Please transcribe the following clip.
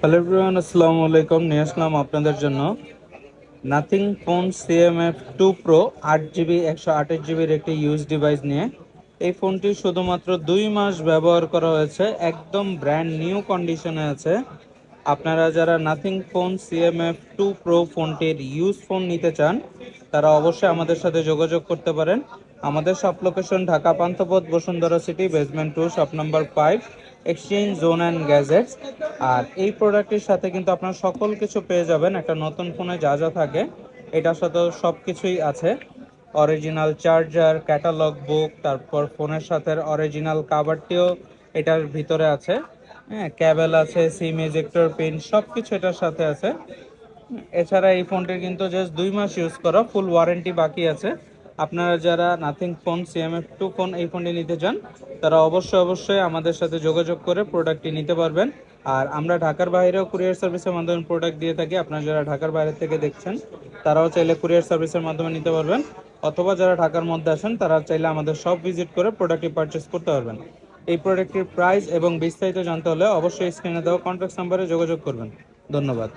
Hello everyone, আসসালামু আলাইকুম। নিয়ে আসলাম আপনাদের জন্য nothing phone CMF2 Pro 8 GB 128 জিবির একটি ইউজ ডিভাইস নিয়ে। এই ফোনটি শুধুমাত্র 2 মাস ব্যবহার করা হয়েছে, একদম ব্র্যান্ড নিউ কন্ডিশনে আছে। আপনারা যারা নাথিং ফোন CMF2 Pro ফোনটির ইউজ ফোন নিতে চান তারা অবশ্যই আমাদের সাথে যোগাযোগ করতে পারেন। আমাদের shop location Dhaka Panthapath, Bashundhara city, basement 2, shop number 5, exchange zone and gadgets. আর এই প্রোডাক্টের সাথে কিন্তু আপনার সকল কিছু পেয়ে যাবেন। একটা নতুন ফোনে যা যা থাকে এটার সাথেও সব কিছুই আছে। অরিজিনাল চার্জার, ক্যাটালগ বুক, তারপর ফোনের সাথে অরিজিনাল কাভারটিও এটার ভিতরে আছে। হ্যাঁ, ক্যাবেল আছে, সিম এজেক্টর পিন, সব কিছু এটার সাথে আছে। এছাড়া এই ফোনটির কিন্তু জাস্ট 2 মাস ইউজ করা, ফুল ওয়ারেন্টি বাকি আছে। আপনারা যারা নাথিং ফোন CMF2 ফোন এই ফোনটি নিতে চান তারা অবশ্যই আমাদের সাথে যোগাযোগ করে প্রোডাক্টটি নিতে পারবেন। আর আমরা ঢাকার বাইরেও কুরিয়ার সার্ভিসের মাধ্যমে প্রোডাক্ট দিয়ে থাকি। আপনারা যারা ঢাকার বাইরে থেকে দেখছেন তারাও চাইলে কুরিয়ার সার্ভিসের মাধ্যমে নিতে পারবেন, অথবা যারা ঢাকার মধ্যে আসেন তারা চাইলে আমাদের শপ ভিজিট করে প্রোডাক্টটি পারচেস করতে পারবেন। এই প্রোডাক্টটির প্রাইস এবং বিস্তারিত জানতে হলে অবশ্যই স্ক্রিনে দেওয়া কন্ট্যাক্ট নাম্বারে যোগাযোগ করবেন। ধন্যবাদ।